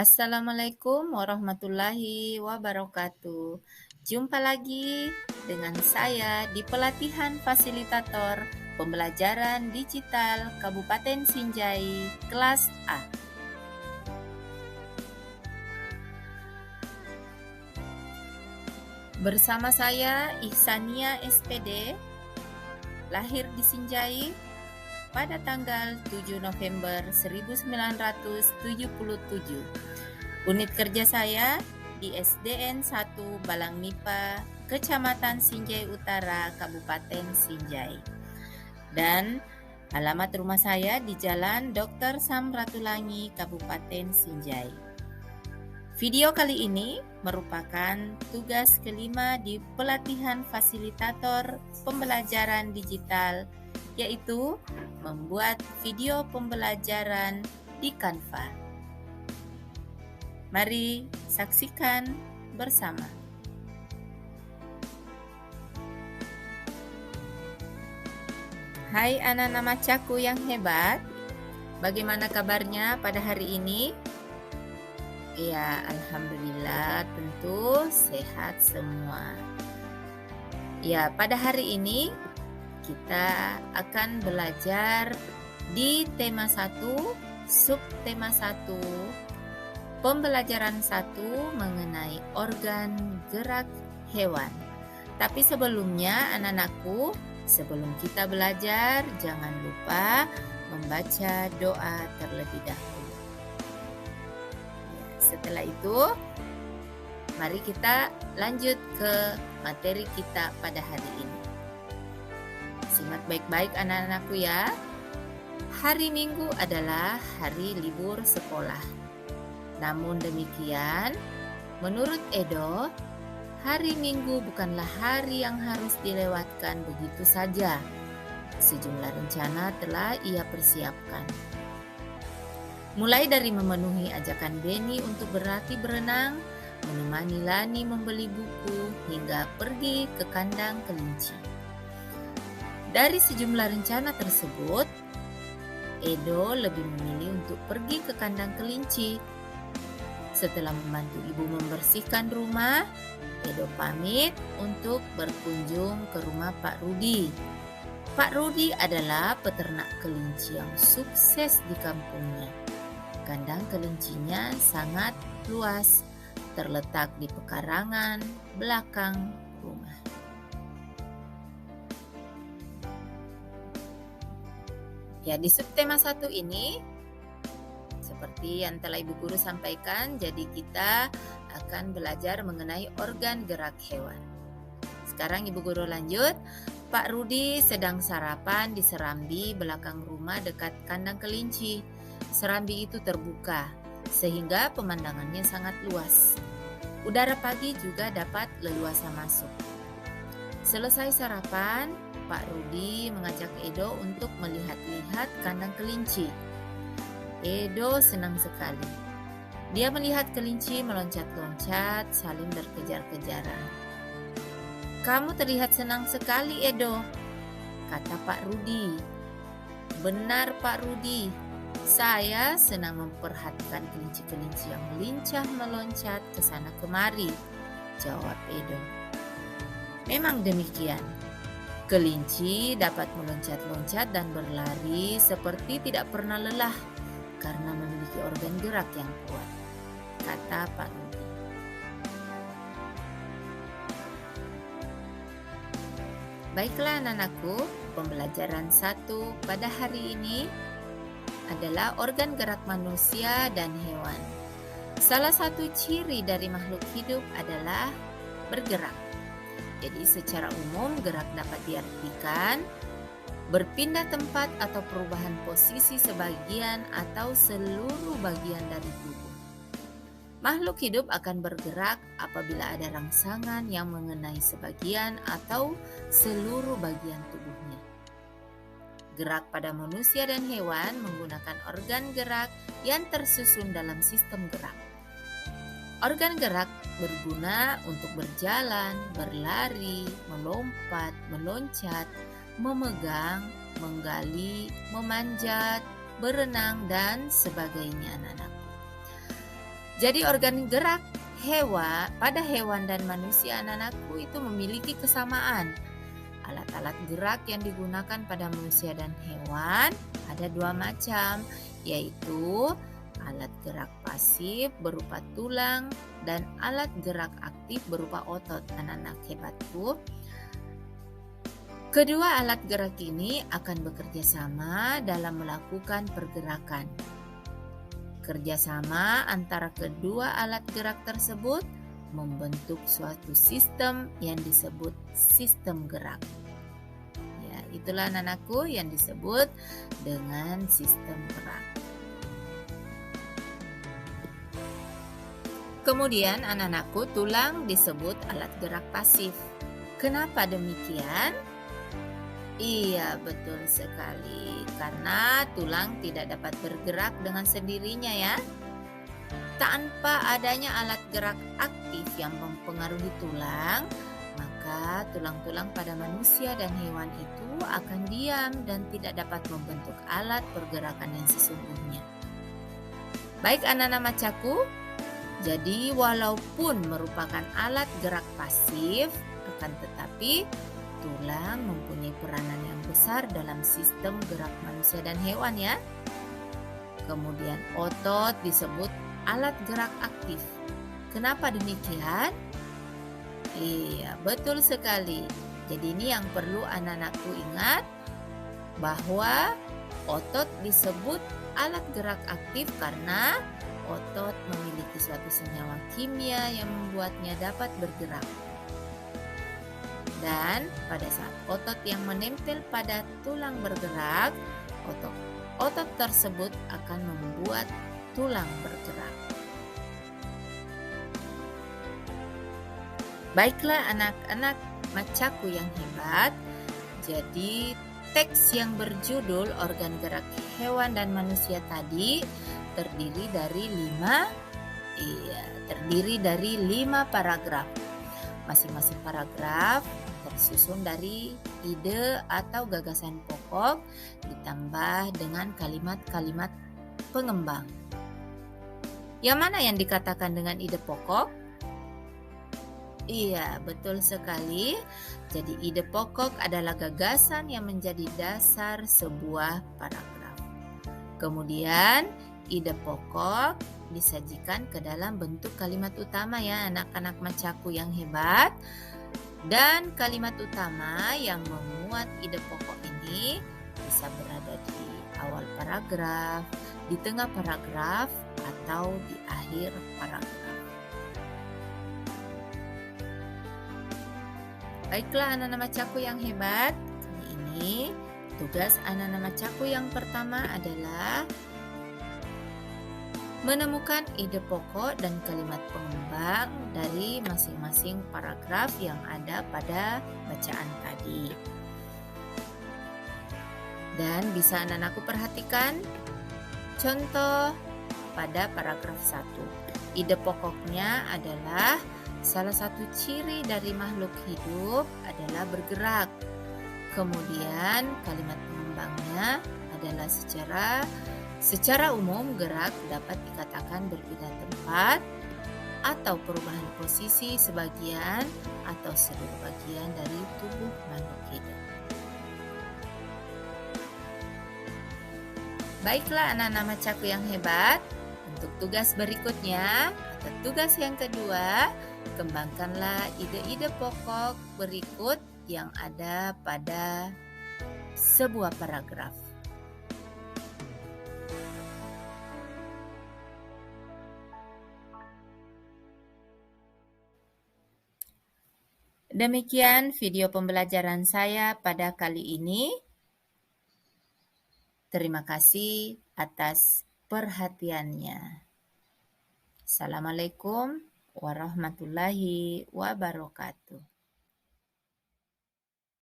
Assalamualaikum warahmatullahi wabarakatuh. Jumpa lagi dengan saya di pelatihan fasilitator pembelajaran digital Kabupaten Sinjai kelas A. Bersama saya Ihsania SPD, lahir di Sinjai pada tanggal 7 November 1977. Unit kerja saya di SDN 1 Balang Mipa, Kecamatan Sinjai Utara, Kabupaten Sinjai. Dan alamat rumah saya di Jalan Dr. Samratulangi, Kabupaten Sinjai. Video kali ini merupakan tugas kelima di pelatihan fasilitator pembelajaran digital, yaitu membuat video pembelajaran di Canva. Mari saksikan bersama. Hai anak-anak macaku yang hebat, bagaimana kabarnya pada hari ini? Ya, alhamdulillah tentu sehat semua. Ya, pada hari ini kita akan belajar di tema 1, subtema 1, pembelajaran 1 mengenai organ gerak hewan. Tapi sebelumnya anak-anakku, sebelum kita belajar, jangan lupa membaca doa terlebih dahulu. Setelah itu, mari kita lanjut ke materi kita pada hari ini. Simak baik-baik anak-anakku ya. Hari Minggu adalah hari libur sekolah. Namun demikian, menurut Edo, hari Minggu bukanlah hari yang harus dilewatkan begitu saja. Sejumlah rencana telah ia persiapkan. Mulai dari memenuhi ajakan Beni untuk berlatih berenang, menemani Lani membeli buku, hingga pergi ke kandang kelinci. Dari sejumlah rencana tersebut, Edo lebih memilih untuk pergi ke kandang kelinci. Setelah membantu ibu membersihkan rumah, Edo pamit untuk berkunjung ke rumah Pak Rudi. Pak Rudi adalah peternak kelinci yang sukses di kampungnya. Kandang kelincinya sangat luas, terletak di pekarangan belakang rumah. Ya, di subtema 1 ini, seperti yang telah Ibu Guru sampaikan, jadi kita akan belajar mengenai organ gerak hewan. Sekarang Ibu Guru lanjut. Pak Rudi sedang sarapan di serambi belakang rumah dekat kandang kelinci. Serambi itu terbuka, sehingga pemandangannya sangat luas. Udara pagi juga dapat leluasa masuk. Selesai sarapan, Pak Rudi mengajak Edo untuk melihat-lihat kandang kelinci. Edo senang sekali. Dia melihat kelinci meloncat-loncat, saling berkejar-kejaran. "Kamu terlihat senang sekali, Edo," kata Pak Rudi. "Benar, Pak Rudi. Saya senang memperhatikan kelinci-kelinci yang lincah meloncat ke sana kemari," jawab Edo. Memang demikian. Kelinci dapat meloncat-loncat dan berlari seperti tidak pernah lelah karena memiliki organ gerak yang kuat, kata Pak Rudi. Baiklah anak-anakku, pembelajaran 1 pada hari ini adalah organ gerak manusia dan hewan. Salah satu ciri dari makhluk hidup adalah bergerak. Jadi secara umum gerak dapat diartikan berpindah tempat atau perubahan posisi sebagian atau seluruh bagian dari tubuh. Makhluk hidup akan bergerak apabila ada rangsangan yang mengenai sebagian atau seluruh bagian tubuhnya. Gerak pada manusia dan hewan menggunakan organ gerak yang tersusun dalam sistem gerak. Organ gerak berguna untuk berjalan, berlari, melompat, meloncat, memegang, menggali, memanjat, berenang, dan sebagainya anak-anak. Jadi organ gerak pada hewan dan manusia anak-anakku itu memiliki kesamaan. Alat-alat gerak yang digunakan pada manusia dan hewan ada dua macam, yaitu alat gerak pasif berupa tulang dan alat gerak aktif berupa otot. Anak-anak hebatku, kedua alat gerak ini akan bekerja sama dalam melakukan pergerakan. Kerjasama antara kedua alat gerak tersebut membentuk suatu sistem yang disebut sistem gerak. Ya, itulah anak-anakku yang disebut dengan sistem gerak. Kemudian anak-anakku, tulang disebut alat gerak pasif. Kenapa demikian? Iya, betul sekali. Karena tulang tidak dapat bergerak dengan sendirinya ya. Tanpa adanya alat gerak aktif yang mempengaruhi tulang, maka tulang-tulang pada manusia dan hewan itu akan diam dan tidak dapat membentuk alat pergerakan yang sesungguhnya. Baik anak-anak macaku, jadi walaupun merupakan alat gerak pasif, akan tetapi tulang mempunyai peranan yang besar dalam sistem gerak manusia dan hewan ya. Kemudian otot disebut alat gerak aktif. Kenapa demikian? Iya, betul sekali. Jadi ini yang perlu anak-anakku ingat, bahwa otot disebut alat gerak aktif karena otot memiliki suatu senyawa kimia yang membuatnya dapat bergerak. Dan pada saat otot yang menempel pada tulang bergerak, otot tersebut akan membuat tulang bergerak. Baiklah anak-anak macaku yang hebat, jadi teks yang berjudul organ gerak hewan dan manusia tadi terdiri dari 5 paragraf. Masing-masing paragraf tersusun dari ide atau gagasan pokok ditambah dengan kalimat-kalimat pengembang. Yang mana yang dikatakan dengan ide pokok? Iya, betul sekali. Jadi ide pokok adalah gagasan yang menjadi dasar sebuah paragraf. Kemudian ide pokok disajikan ke dalam bentuk kalimat utama ya anak-anak macaku yang hebat. Dan kalimat utama yang memuat ide pokok ini bisa berada di awal paragraf, di tengah paragraf, atau di akhir paragraf. Baiklah anak-anak macaku yang hebat, kali ini tugas anak-anak macaku yang pertama adalah menemukan ide pokok dan kalimat pengembang dari masing-masing paragraf yang ada pada bacaan tadi. Dan bisa anak-anakku perhatikan contoh pada paragraf 1. Ide pokoknya adalah salah satu ciri dari makhluk hidup adalah bergerak. Kemudian kalimat pengembangnya adalah secara umum gerak dapat dikatakan berpindah tempat atau perubahan posisi sebagian atau seluruh bagian dari tubuh makhluk hidup. Baiklah anak-anak macaku yang hebat, untuk tugas berikutnya atau tugas yang kedua, kembangkanlah ide-ide pokok berikut yang ada pada sebuah paragraf. Demikian video pembelajaran saya pada kali ini. Terima kasih atas perhatiannya. Assalamualaikum warahmatullahi wabarakatuh.